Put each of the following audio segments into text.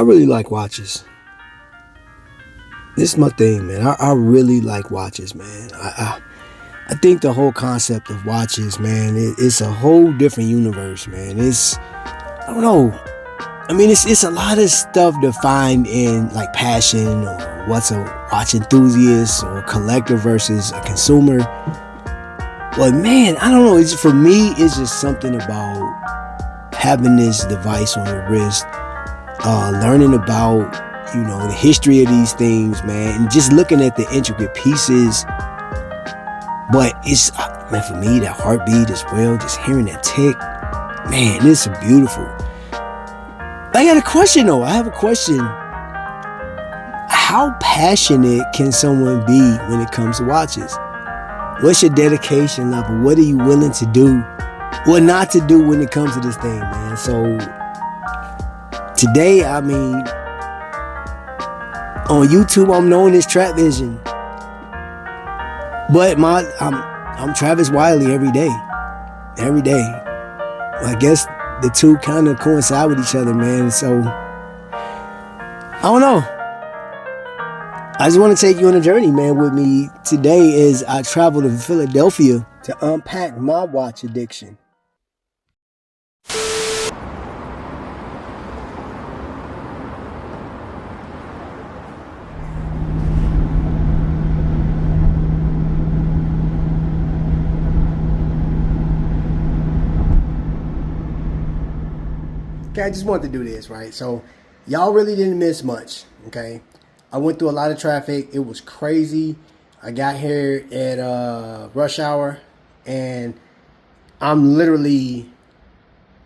really like watches. This is my thing, man. I really like watches, man. I think the whole concept of watches, man, it's a whole different universe, man. I don't know. I mean, it's a lot of stuff defined in like passion or what's a watch enthusiast or a collector versus a consumer. But man, I don't know. For me, it's just something about having this device on your wrist, learning about, the history of these things, man, and just looking at the intricate pieces. But it's, man, for me, that heartbeat as well, just hearing that tick, man, it's beautiful. I got a question though. I have a question. How passionate can someone be when it comes to watches? What's your dedication level? What are you willing to do or not to do when it comes to this thing, man? So today, I mean, on YouTube, I'm known as Trap Vision, but I'm Travis Wiley every day. I guess the two kind of coincide with each other, man. So I don't know. I just want to take you on a journey, man, with me today as I travel to Philadelphia to unpack my watch addiction. Okay, I just wanted to do this, right? So y'all really didn't miss much, okay? I went through a lot of traffic. It was crazy. I got here at rush hour, and I'm literally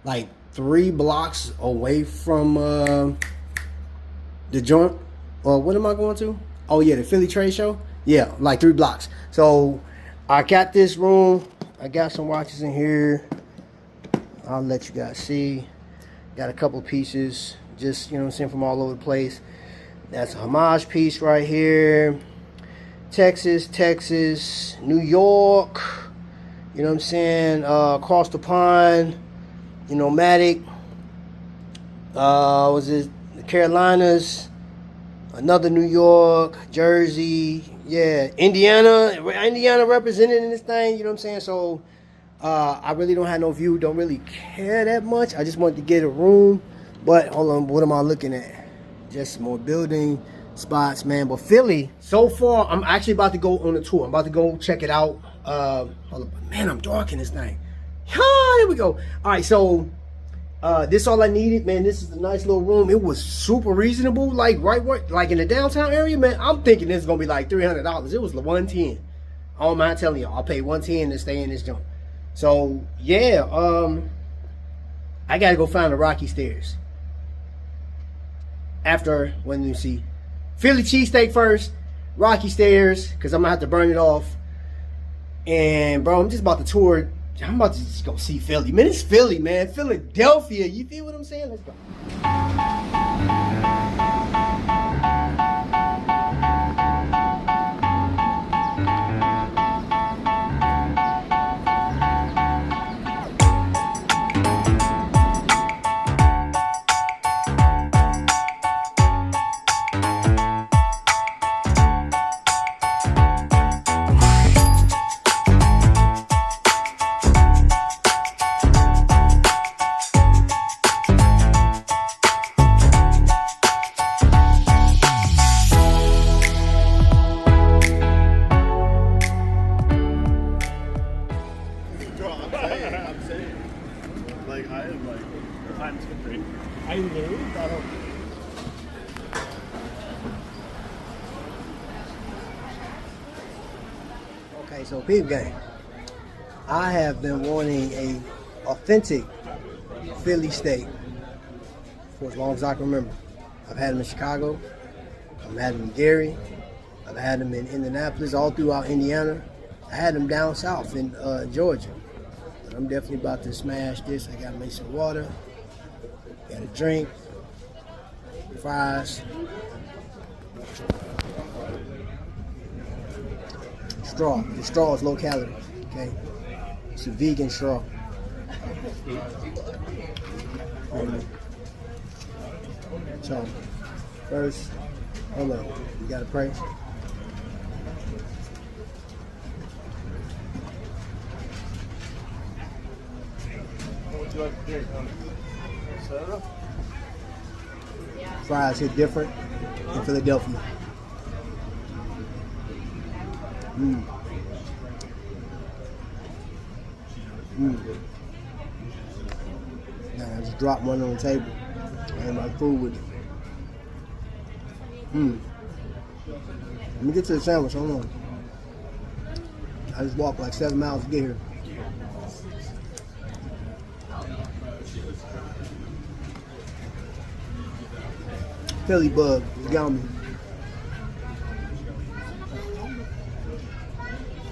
like 3 blocks away from the joint. What am I going to? Oh yeah, the Philly Trade Show. Yeah, like 3 blocks. So I got this room. I got some watches in here. I'll let you guys see. Got a couple pieces, just, you know what I'm saying, from all over the place. That's a homage piece right here. Texas, New York, you know what I'm saying, across the pond, Matic. Was it the Carolinas? Another New York, Jersey, yeah, Indiana represented in this thing, you know what I'm saying? So I really don't have no view, don't really care that much. I just wanted to get a room. But hold on, what am I looking at? Just more building spots, man. But Philly, so far, I'm actually about to go on a tour. I'm about to go check it out. Hold on. Man, I'm dark in this thing. There we go. All right, so this is all I needed, man. This is a nice little room. It was super reasonable, like like in the downtown area, man. I'm thinking this is gonna be like $300. It was $110. I don't mind telling y'all, I'll pay $110 to stay in this joint. So yeah, I gotta go find the Rocky Stairs. After, when you see Philly cheesesteak first, Rocky Stairs, because I'm gonna have to burn it off. And bro, I'm just about to tour. I'm about to just go see Philly. Man, it's Philly, man. Philadelphia. You feel what I'm saying? Let's go. Okay, so peep gang, I have been wanting a authentic Philly steak for as long as I can remember. I've had them in Chicago, I've had them in Gary, I've had them in Indianapolis, all throughout Indiana. I had them down south in Georgia. But I'm definitely about to smash this. I gotta make some water, got a drink, fries, straw. The straw is low calorie, okay? It's a vegan straw. So, first, hold on. You gotta pray. Fries hit different in Philadelphia. Mm. Now I just dropped one on the table and my food with it. Let me get to the sandwich. Hold on. I just walked like 7 miles to get here. Philly bug got me.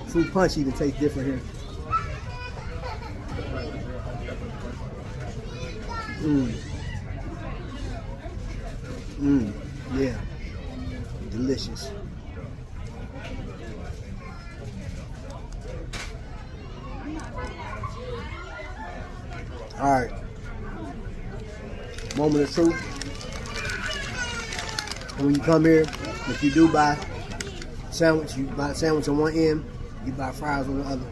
Fruit punch even tastes different here. Yeah. Delicious. All right. Moment of truth. When you come here, if you do buy a sandwich, you buy a sandwich on one end, you buy fries on the other.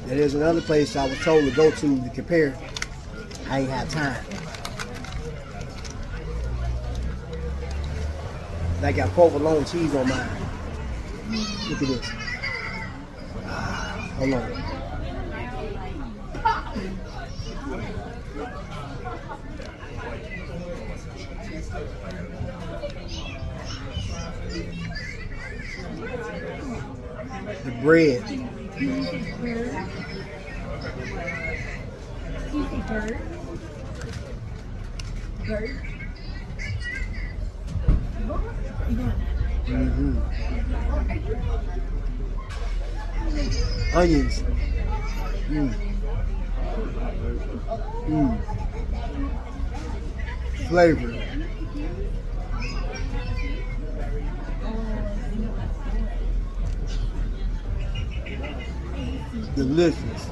There's another place I was told to go to compare. I ain't have time. I got provolone cheese on mine. Look at this. Hold on. The bread. Onions. Flavor. Delicious.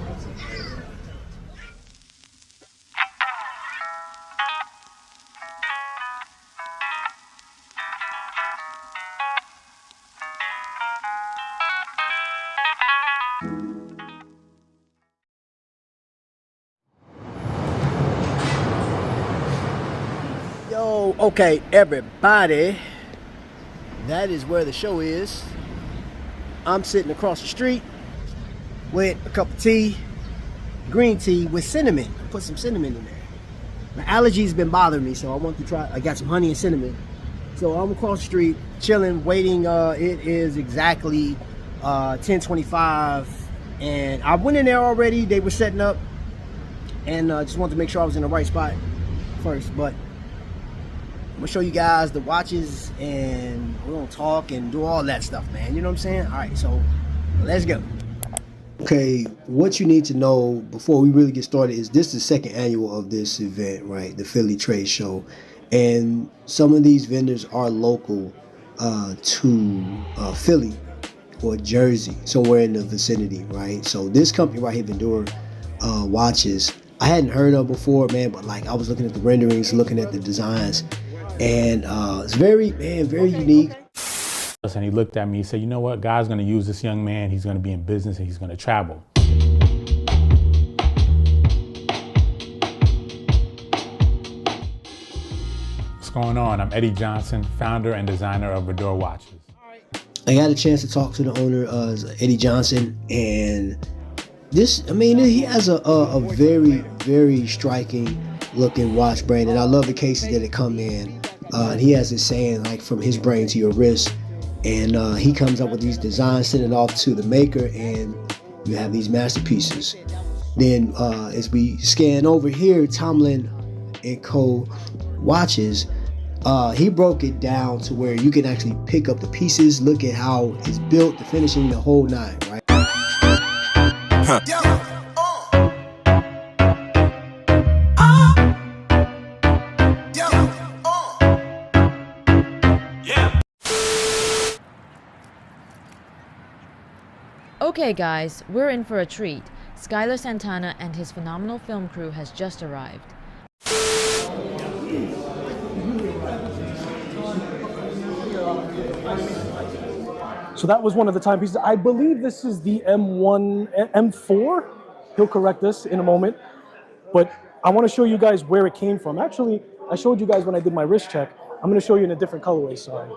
Yo, okay, everybody. That is where the show is. I'm sitting across the street with a cup of tea, green tea with cinnamon. Put some cinnamon in there. My allergies been bothering me, so I want to try. I got some honey and cinnamon. So I'm across the street, chilling, waiting. It is exactly 10:25, and I went in there already. They were setting up, and just wanted to make sure I was in the right spot first. But I'm gonna show you guys the watches, and we're gonna talk and do all that stuff, man. You know what I'm saying? All right, so let's go. Okay, what you need to know before we really get started is this is the second annual of this event, right? The Philly Trade Show. And some of these vendors are local to Philly or Jersey, somewhere in the vicinity, right? So this company right here, Vendura Watches, I hadn't heard of before, man, but like I was looking at the renderings, looking at the designs, and it's very unique. And he looked at me, he said, you know what, God's going to use this young man. He's going to be in business and he's going to travel. What's going on? I'm Eddie Johnson, founder and designer of Vendura Watches. I got a chance to talk to the owner, Eddie Johnson, and this, I mean, he has a very striking looking watch brand, and I love the cases that it come in. And he has this saying, like, from his brain to your wrist. And he comes up with these designs, send it off to the maker, and you have these masterpieces. Then as we scan over here, Tomlin & Co. watches, he broke it down to where you can actually pick up the pieces, look at how it's built, the finishing, the whole nine, right? Okay guys, we're in for a treat. Skylar Santana and his phenomenal film crew has just arrived. So that was one of the timepieces. I believe this is the M4. He'll correct us in a moment. But I want to show you guys where it came from. Actually, I showed you guys when I did my wrist check. I'm going to show you in a different colorway, sorry.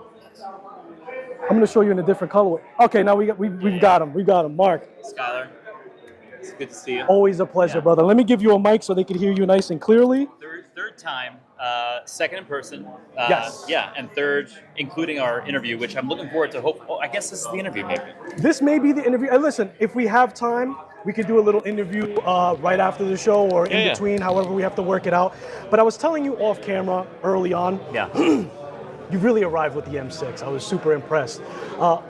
I'm going to show you in a different colorway. Okay, now we've got him. We got him. Mark. Skylar, it's good to see you. Always a pleasure, brother. Let me give you a mic so they can hear you nice and clearly. Third time, second in person. Yes. Yeah, and third, including our interview, which I'm looking forward to. I guess this is the interview, maybe. This may be the interview. And listen, if we have time, we could do a little interview right after the show or in between, however we have to work it out. But I was telling you off camera early on. Yeah. You really arrived with the M6. I was super impressed.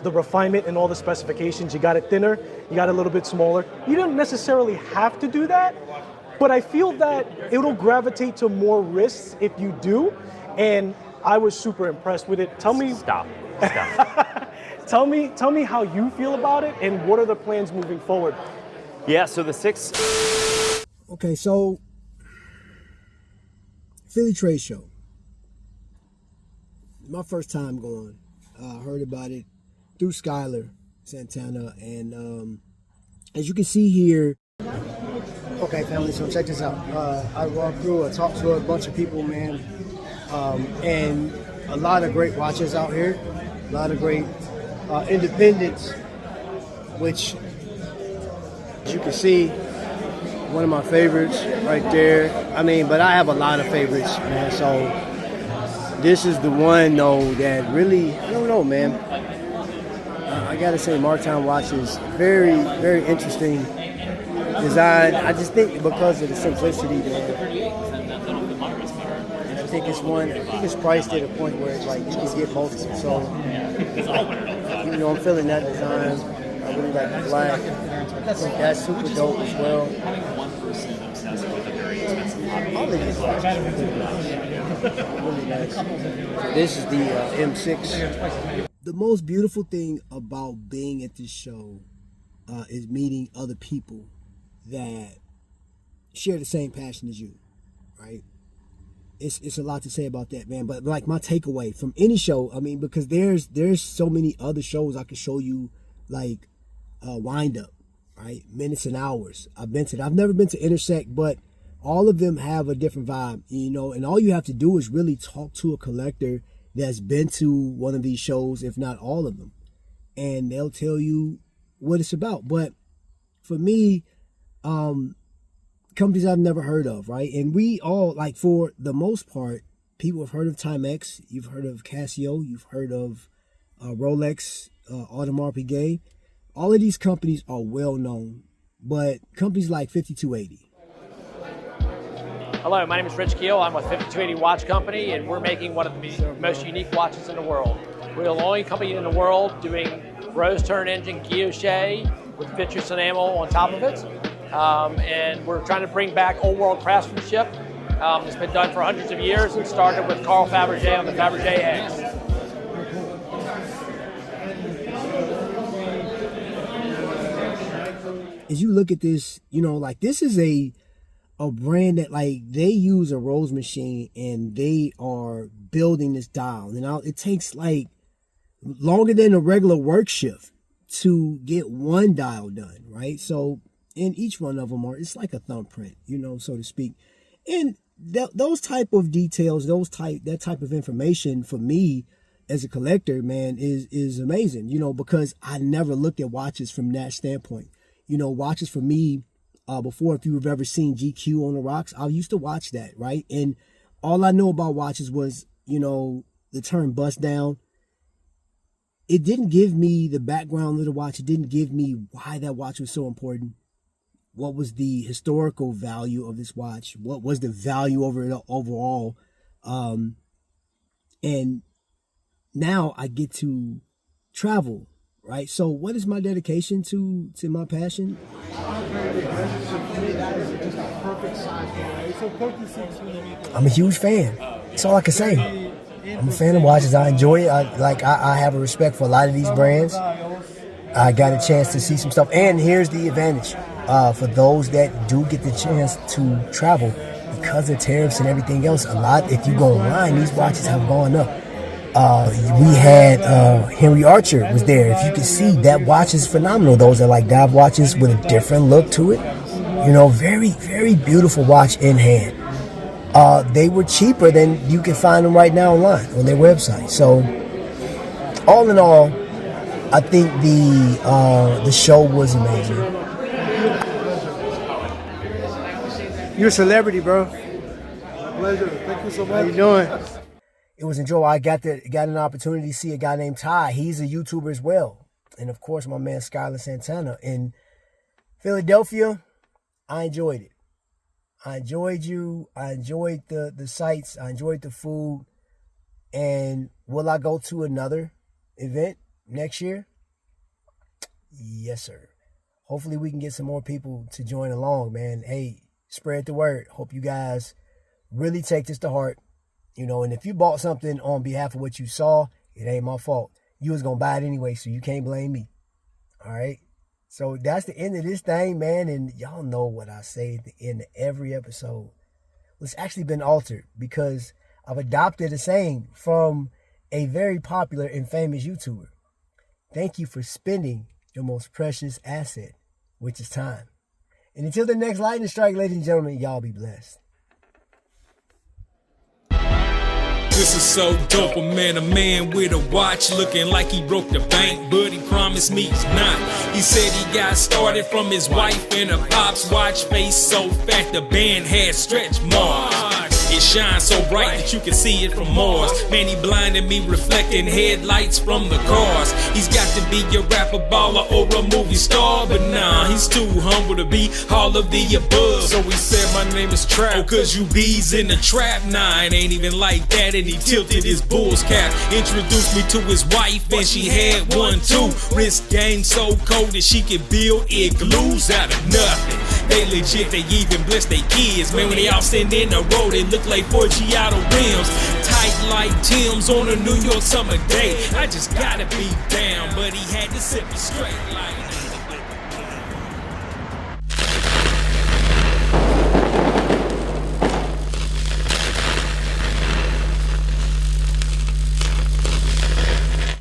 The refinement and all the specifications, you got it thinner, you got it a little bit smaller. You don't necessarily have to do that, but I feel that it'll gravitate to more wrists if you do, and I was super impressed with it. Tell me. Stop. Tell me how you feel about it, and what are the plans moving forward? Yeah, so the 6. Okay, so Philly Trade Show. My first time going. Heard about it through Skylar Santana, and as you can see here. Okay, family, so check this out. I walked through, I talked to a bunch of people, man, and a lot of great watches out here, a lot of great independents, which, as you can see, one of my favorites right there. I mean, but I have a lot of favorites, man, so this is the one, though, that really, I don't know, man. I gotta say, Martin watch is very, very interesting design. I just think because of the simplicity there. I think it's priced at a point where it's like you can get both of them. So, I'm feeling that design. I really like the black. I think that's super dope as well. All of these watches are really nice. This is the M6. The most beautiful thing about being at this show is meeting other people that share the same passion as you, right? It's a lot to say about that, man. But like my takeaway from any show, I mean, because there's so many other shows I could show you, like Wind Up, right? Minutes and Hours. I've never been to Intersect, but all of them have a different vibe, and all you have to do is really talk to a collector that's been to one of these shows, if not all of them, and they'll tell you what it's about. But for me, companies I've never heard of, right? And we all, like, for the most part, people have heard of Timex, you've heard of Casio, you've heard of Rolex, Audemars Piguet. All of these companies are well known, but companies like 5280. Hello, my name is Rich Keel. I'm with 5280 Watch Company, and we're making one of the most unique watches in the world. We're the only company in the world doing rose turn engine guilloche with vitreous enamel on top of it. And we're trying to bring back old world craftsmanship. It's been done for hundreds of years and started with Carl Fabergé on the Fabergé X. As you look at this, like, this is a brand that, like, they use a rose machine and they are building this dial. It takes like longer than a regular work shift to get one dial done, right? So, and each one of them it's like a thumbprint, so to speak. And those type of details, that type of information for me as a collector, man, is amazing, because I never looked at watches from that standpoint. Watches for me, before, if you've ever seen GQ on the Rocks, I used to watch that, right? And all I know about watches was, the term bust down. It didn't give me the background of the watch. It didn't give me why that watch was so important. What was the historical value of this watch? What was the value over it overall? And now I get to travel, right? So what is my dedication to my passion? I'm a huge fan. That's all I can say. I'm a fan of watches. I enjoy it. I have a respect for a lot of these brands. I got a chance to see some stuff. And here's the advantage. For those that do get the chance to travel, because of tariffs and everything else, if you go online, these watches have gone up. We had Henry Archer was there. If you can see, that watch is phenomenal. Those are like dive watches with a different look to it. You know, very, very beautiful watch in hand. They were cheaper than you can find them right now online on their website. So, all in all, I think the show was amazing. You're a celebrity, bro. My pleasure. Thank you so much. How you doing? It was enjoyable. I got an opportunity to see a guy named Ty. He's a YouTuber as well. And of course, my man Skylar Santana. In Philadelphia, I enjoyed it. I enjoyed you. I enjoyed the sights. I enjoyed the food. And will I go to another event next year? Yes, sir. Hopefully we can get some more people to join along, man. Hey, spread the word. Hope you guys really take this to heart. You know, and if you bought something on behalf of what you saw, it ain't my fault. You was going to buy it anyway, so you can't blame me. All right? So that's the end of this thing, man. And y'all know what I say at the end of every episode. Well, it's actually been altered because I've adopted a saying from a very popular and famous YouTuber. Thank you for spending your most precious asset, which is time. And until the next lightning strike, ladies and gentlemen, y'all be blessed. This is so dope, a man with a watch looking like he broke the bank, but he promised me he's not. He said he got started from his wife and a pop's watch, face so fat the band had stretch marks. It shines so bright that you can see it from Mars. Man, he blinded me, reflecting headlights from the cars. He's got to be a rapper, baller, or a movie star, but nah, he's too humble to be all of the above. So he said, my name is Trap. Oh, cause you bees in the trap. Nah, it ain't even like that, and he tilted his bull's cap. Introduced me to his wife, and she had one too. Wrist game so cold that she could build igloos out of nothing. They legit, they even bless their kids. Man, when they all sitting in a row, they look like 4 Giotto rims. Tight like Tim's on a New York summer day. I just gotta be down, but he had to set me straight like